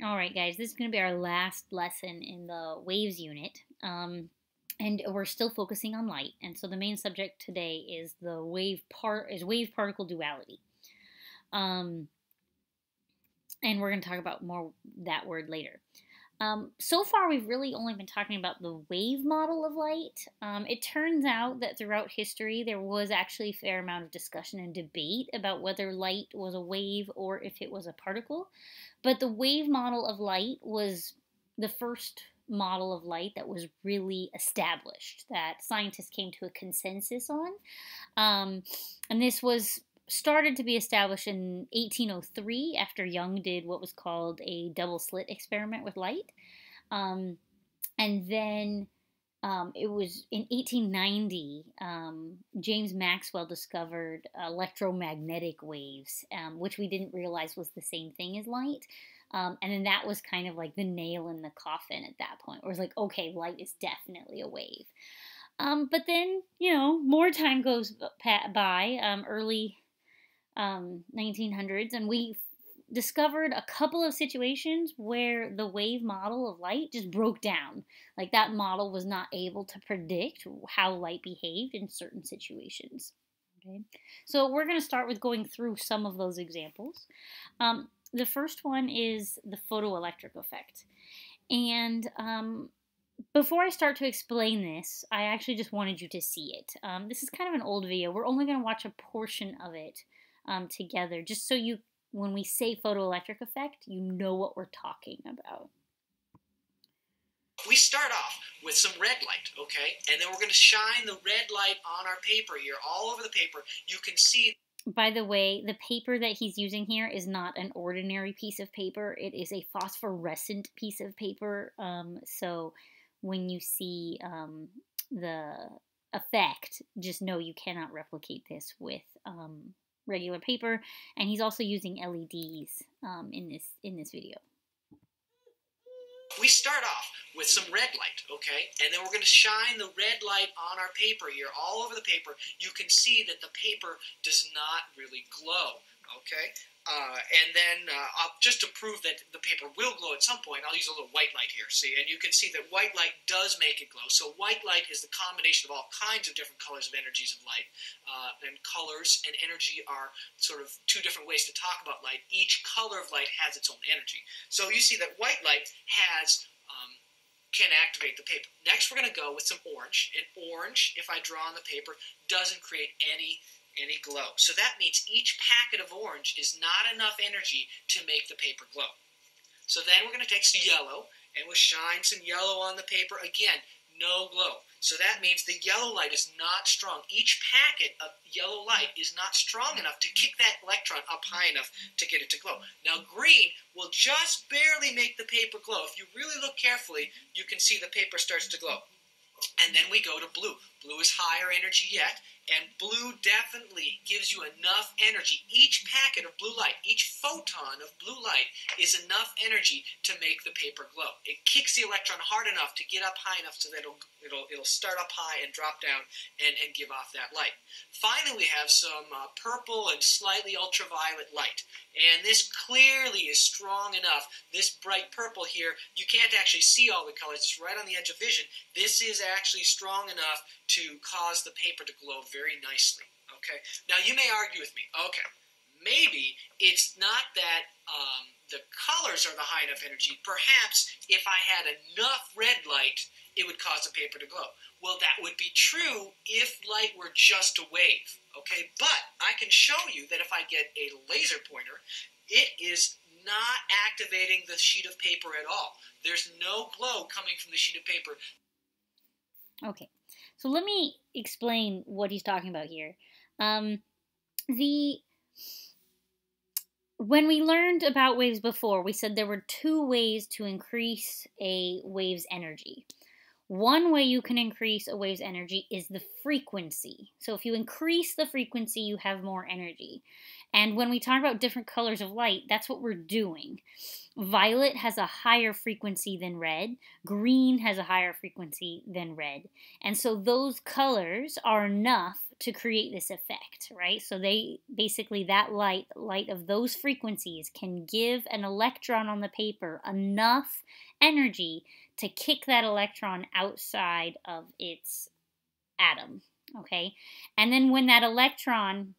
All right, guys, this is going to be our last lesson in the waves unit. And we're still focusing on light. And so the main subject today is the wave particle duality. And we're going to talk about more that word later. So far, we've really only been talking about the wave model of light. It turns out that throughout history, there was actually a fair amount of discussion and debate about whether light was a wave or if it was a particle. But the wave model of light was the first model of light that was really established, that scientists came to a consensus on. And this was started to be established in 1803 after Young did what was called a double slit experiment with light. And then it was in 1890, James Maxwell discovered electromagnetic waves, which we didn't realize was the same thing as light. And then that was kind of like the nail in the coffin at that point. It was like, okay, light is definitely a wave. But then, more time goes by, early 1900s, and we discovered a couple of situations where the wave model of light just broke down. Like that model was not able to predict how light behaved in certain situations. Okay, so we're going to start with going through some of those examples. The first one is the photoelectric effect. And before I start to explain this, I actually just wanted you to see it. This is kind of an old video. We're only going to watch a portion of it together, just so when we say photoelectric effect, you know what we're talking about. We start off with some red light, okay? And then we're going to shine the red light on our paper here, all over the paper. You can see. By the way, the paper that he's using here is not an ordinary piece of paper. It is a phosphorescent piece of paper. So when you see the effect, just know you cannot replicate this with regular paper. And he's also using LEDs in this video. We start off with some red light, okay? And then we're going to shine the red light on our paper here, all over the paper. You can see that the paper does not really glow, okay? And then just to prove that the paper will glow at some point, I'll use a little white light here, see? And you can see that white light does make it glow. So white light is the combination of all kinds of different colors of energies of light. And colors and energy are sort of two different ways to talk about light. Each color of light has its own energy. So you see that white light can activate the paper. Next, we're going to go with some orange. And orange, if I draw on the paper, doesn't create any glow. So that means each packet of orange is not enough energy to make the paper glow. So then we're going to take some yellow, and we'll shine some yellow on the paper. Again, no glow. So that means the yellow light is not strong. Each packet of yellow light is not strong enough to kick that electron up high enough to get it to glow. Now green will just barely make the paper glow. If you really look carefully, you can see the paper starts to glow. And then we go to blue. Blue is higher energy yet, and blue definitely gives you enough energy. Each packet of blue light, each photon of blue light is enough energy to make the paper glow. It kicks the electron hard enough to get up high enough so that it'll start up high and drop down and give off that light. Finally, we have some purple and slightly ultraviolet light. And this clearly is strong enough. This bright purple here, you can't actually see all the colors. It's right on the edge of vision. This is actually strong enough to cause the paper to glow very nicely. Okay. Now you may argue with me. Okay, maybe it's not that the colors are the high enough energy. Perhaps if I had enough red light, it would cause the paper to glow. Well, that would be true if light were just a wave. Okay, but I can show you that if I get a laser pointer, it is not activating the sheet of paper at all. There's no glow coming from the sheet of paper. Okay, so let me explain what he's talking about here. When we learned about waves before, we said there were two ways to increase a wave's energy. One way you can increase a wave's energy is the frequency. So if you increase the frequency, you have more energy. And when we talk about different colors of light, that's what we're doing. Violet has a higher frequency than red. Green has a higher frequency than red. And so those colors are enough to create this effect, right? So they basically, that light of those frequencies can give an electron on the paper enough energy to kick that electron outside of its atom, okay? And then when that electron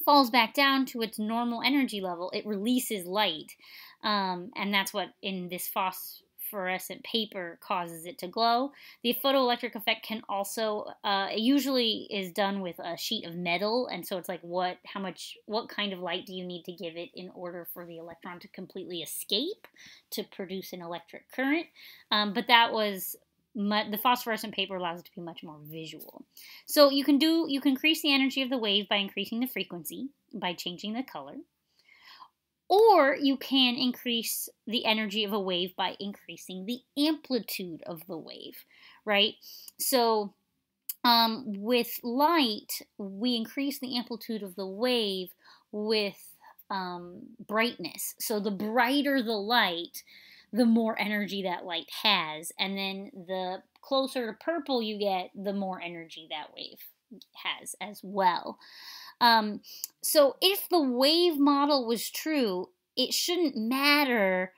falls back down to its normal energy level, it releases light. And that's what, in this phosphorescent paper, causes it to glow. The photoelectric effect can also, it usually is done with a sheet of metal, and so it's like what kind of light do you need to give it in order for the electron to completely escape to produce an electric current? But that was the phosphorescent paper allows it to be much more visual. So you can increase the energy of the wave by increasing the frequency, by changing the color. Or you can increase the energy of a wave by increasing the amplitude of the wave, right? So with light, we increase the amplitude of the wave with brightness. So the brighter the light, the more energy that light has. And then the closer to purple you get, the more energy that wave has as well. So if the wave model was true, it shouldn't matter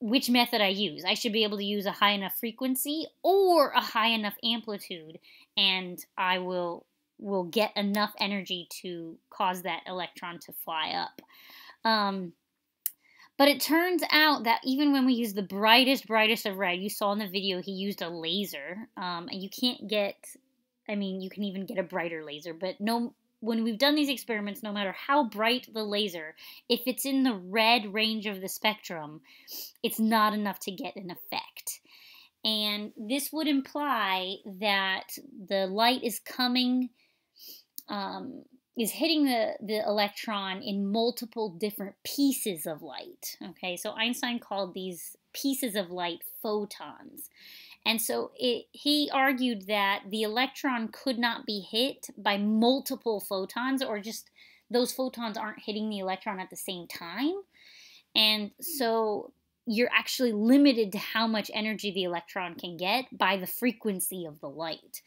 which method I use. I should be able to use a high enough frequency or a high enough amplitude, and I will get enough energy to cause that electron to fly up. But it turns out that even when we use the brightest of red, you saw in the video he used a laser, and you can't get, you can even get a brighter laser, but when we've done these experiments, no matter how bright the laser, if it's in the red range of the spectrum, it's not enough to get an effect. And this would imply that the light is coming, is hitting the electron in multiple different pieces of light. Okay, so Einstein called these pieces of light photons. And so he argued that the electron could not be hit by multiple photons, or just those photons aren't hitting the electron at the same time. And so you're actually limited to how much energy the electron can get by the frequency of the light.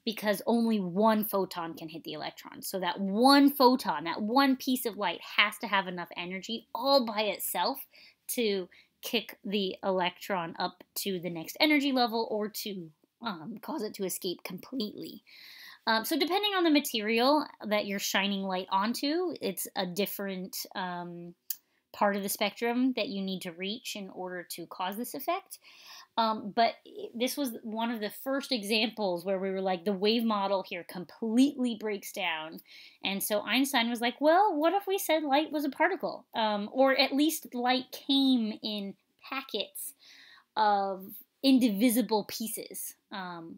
Because only one photon can hit the electron. So that one photon, that one piece of light, has to have enough energy all by itself to kick the electron up to the next energy level, or to cause it to escape completely. So depending on the material that you're shining light onto, it's a different part of the spectrum that you need to reach in order to cause this effect. But this was one of the first examples where we were like, the wave model here completely breaks down. And so Einstein was like, well, what if we said light was a particle? Or at least light came in packets of indivisible pieces,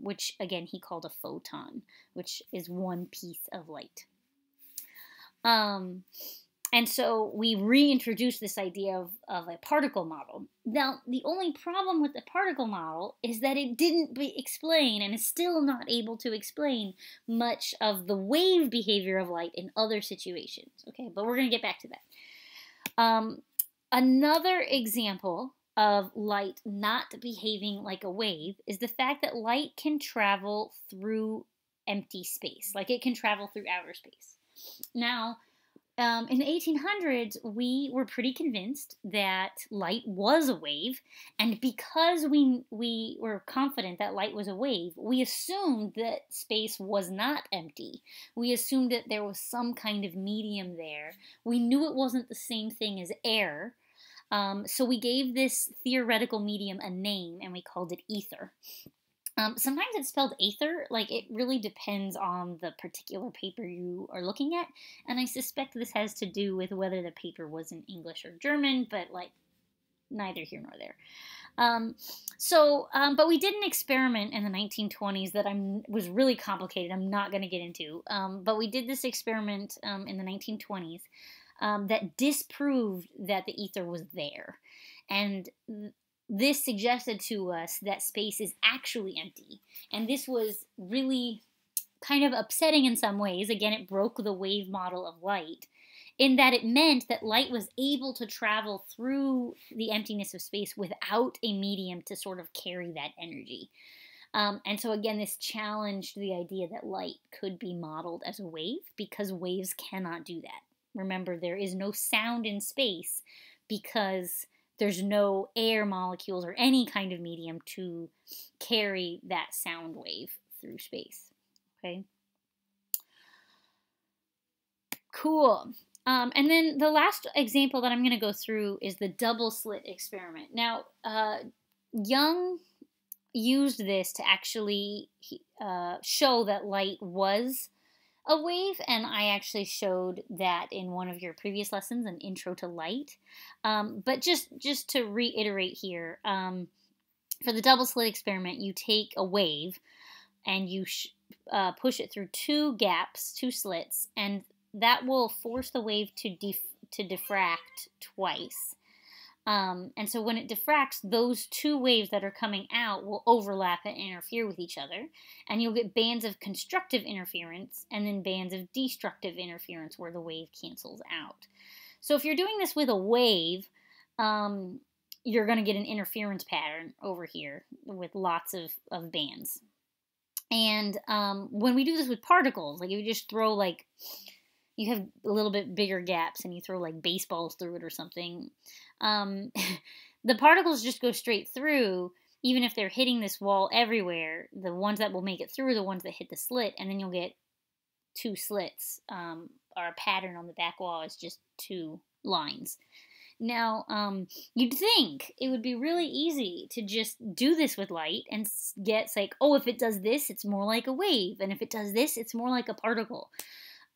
which again he called a photon, which is one piece of light. And so we reintroduced this idea of a particle model. Now, the only problem with the particle model is that it didn't explain, and is still not able to explain, much of the wave behavior of light in other situations. Okay, but we're going to get back to that. Another example of light not behaving like a wave is the fact that light can travel through empty space. Like, it can travel through outer space. Now, in the 1800s, we were pretty convinced that light was a wave, and because we were confident that light was a wave, we assumed that space was not empty. We assumed that there was some kind of medium there. We knew it wasn't the same thing as air, so we gave this theoretical medium a name, and we called it ether. Sometimes it's spelled aether. Like, it really depends on the particular paper you are looking at, and I suspect this has to do with whether the paper was in English or German, but like, neither here nor there. But we did an experiment in the 1920s that was really complicated. I'm not going to get into, but we did this experiment in the 1920s that disproved that the ether was there, and this suggested to us that space is actually empty. And this was really kind of upsetting in some ways. Again, it broke the wave model of light, in that it meant that light was able to travel through the emptiness of space without a medium to sort of carry that energy. And so again, this challenged the idea that light could be modeled as a wave, because waves cannot do that. Remember, there is no sound in space because there's no air molecules or any kind of medium to carry that sound wave through space. Okay? Cool. And then the last example that I'm going to go through is the double slit experiment. Now, Young used this to actually show that light was a wave, and I actually showed that in one of your previous lessons, an intro to light. But just to reiterate here, for the double slit experiment, you take a wave and you push it through two slits, and that will force the wave to diffract twice. And so when it diffracts, those two waves that are coming out will overlap and interfere with each other, and you'll get bands of constructive interference and then bands of destructive interference where the wave cancels out. So if you're doing this with a wave, you're going to get an interference pattern over here with lots of bands. And when we do this with particles, like if you just throw you have a little bit bigger gaps and you throw baseballs through it or something, the particles just go straight through, even if they're hitting this wall everywhere. The ones that will make it through are the ones that hit the slit, and then you'll get two slits. Our pattern on the back wall is just two lines. Now, you'd think it would be really easy to just do this with light and get oh, if it does this, it's more like a wave, and if it does this, it's more like a particle.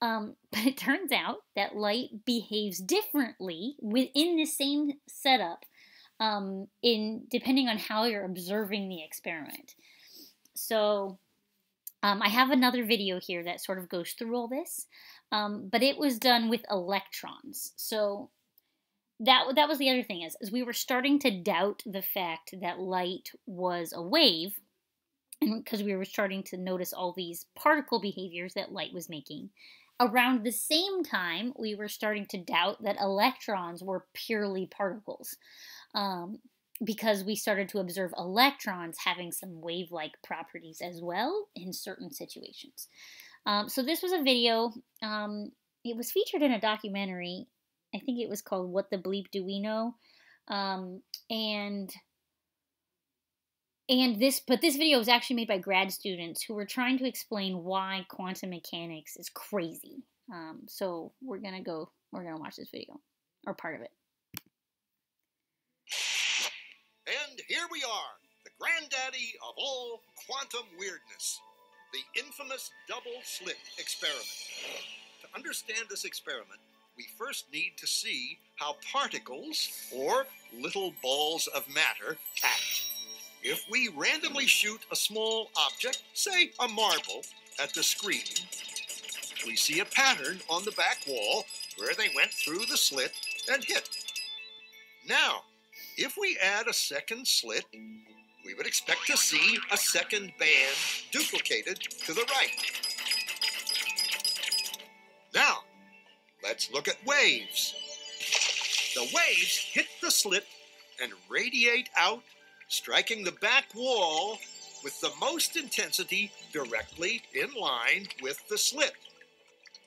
But it turns out that light behaves differently within the same setup, depending on how you're observing the experiment. So I have another video here that sort of goes through all this, but it was done with electrons. So that was the other thing, is we were starting to doubt the fact that light was a wave, and because we were starting to notice all these particle behaviors that light was making. Around the same time, we were starting to doubt that electrons were purely particles, because we started to observe electrons having some wave-like properties as well in certain situations. So this was a video. It was featured in a documentary. I think it was called What the Bleep Do We Know? But this video was actually made by grad students who were trying to explain why quantum mechanics is crazy. So we're gonna watch this video, or part of it. And here we are, the granddaddy of all quantum weirdness, the infamous double slit experiment. To understand this experiment, we first need to see how particles, or little balls of matter, act. If we randomly shoot a small object, say a marble, at the screen, we see a pattern on the back wall where they went through the slit and hit. Now, if we add a second slit, we would expect to see a second band duplicated to the right. Now, let's look at waves. The waves hit the slit and radiate out, striking the back wall with the most intensity directly in line with the slit.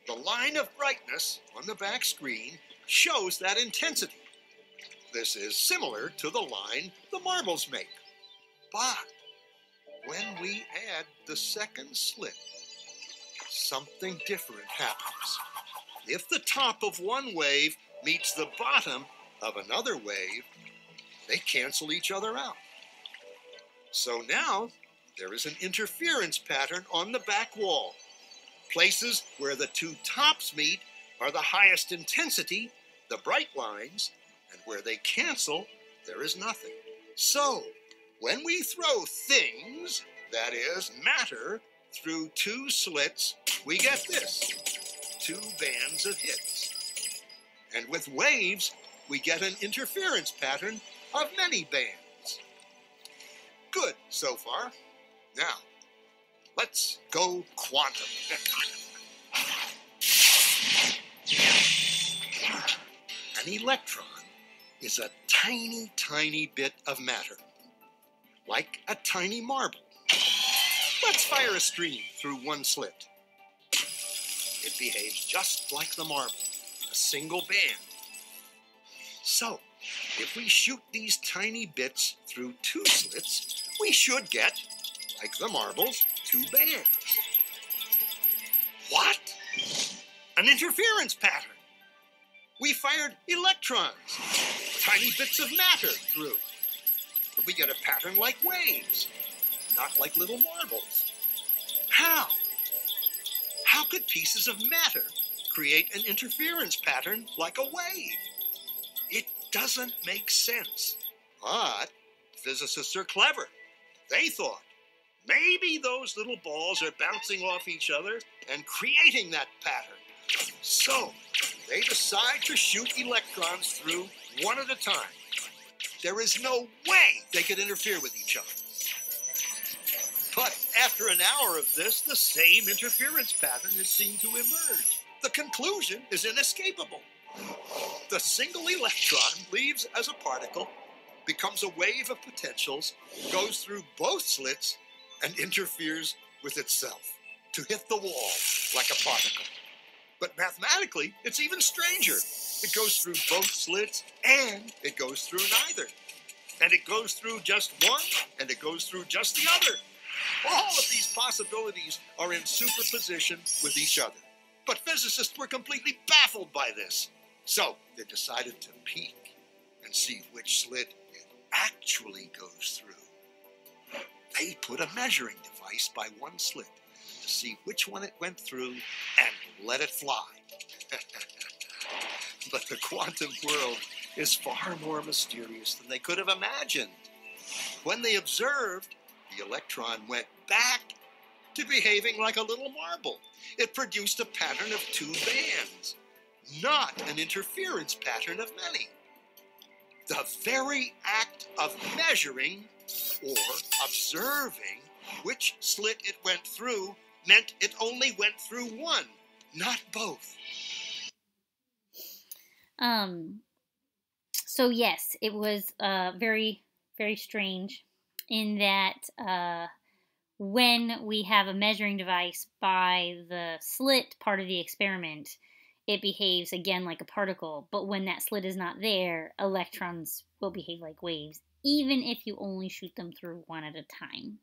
The line of brightness on the back screen shows that intensity. This is similar to the line the marbles make. But when we add the second slit, something different happens. If the top of one wave meets the bottom of another wave, they cancel each other out. So now there is an interference pattern on the back wall. Places where the two tops meet are the highest intensity, the bright lines, and where they cancel, there is nothing. So, when we throw things, that is, matter, through two slits, we get this, two bands of hits. And with waves, we get an interference pattern of many bands. Good so far. Now, Let's go quantum. An electron is a tiny, tiny bit of matter, like a tiny marble. Let's fire a stream through one slit. It behaves just like the marble, a single band. So, if we shoot these tiny bits through two slits, we should get, like the marbles, two bands. What? An interference pattern. We fired electrons, tiny bits of matter, through. But we get a pattern like waves, not like little marbles. How? How could pieces of matter create an interference pattern like a wave? It doesn't make sense. But physicists are clever. They thought, maybe those little balls are bouncing off each other and creating that pattern. So, they decide to shoot electrons through one at a time. There is no way they could interfere with each other. But after an hour of this, the same interference pattern is seen to emerge. The conclusion is inescapable. The single electron leaves as a particle, becomes a wave of potentials, goes through both slits, and interferes with itself to hit the wall like a particle. But mathematically, it's even stranger. It goes through both slits, and it goes through neither. And it goes through just one, and it goes through just the other. All of these possibilities are in superposition with each other. But physicists were completely baffled by this. So they decided to peek and see which slit it actually goes through. They put a measuring device by one slit to see which one it went through and let it fly. But the quantum world is far more mysterious than they could have imagined. When they observed, the electron went back to behaving like a little marble. It produced a pattern of two bands, not an interference pattern of many. The very act of measuring or observing which slit it went through meant it only went through one, not both. So yes, it was very, very strange in that when we have a measuring device by the slit part of the experiment, it behaves again like a particle. But when that slit is not there, electrons will behave like waves, even if you only shoot them through one at a time.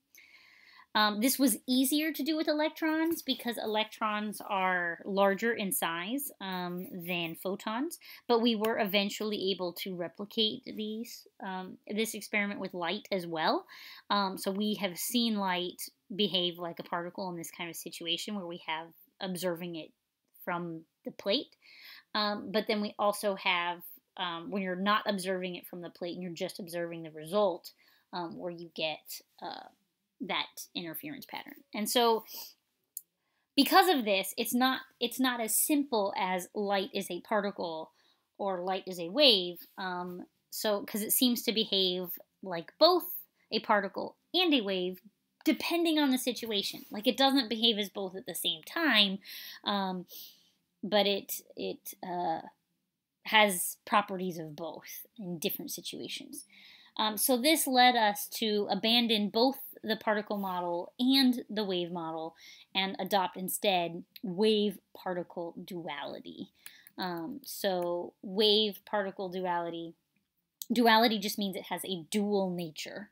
This was easier to do with electrons because electrons are larger in size than photons, but we were eventually able to replicate this experiment with light as well. So we have seen light behave like a particle in this kind of situation where we have observing it from the plate. But then we also have, when you're not observing it from the plate and you're just observing the result, where you get that interference pattern. And so because of this, it's not as simple as light is a particle or light is a wave. So because it seems to behave like both a particle and a wave depending on the situation. Like it doesn't behave as both at the same time, but it has properties of both in different situations. So this led us to abandon both the particle model and the wave model and adopt instead wave-particle duality. So wave-particle duality just means it has a dual nature,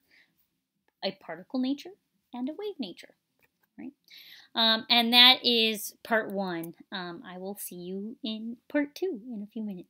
a particle nature and a wave nature, right? And that is part one. I will see you in part two in a few minutes.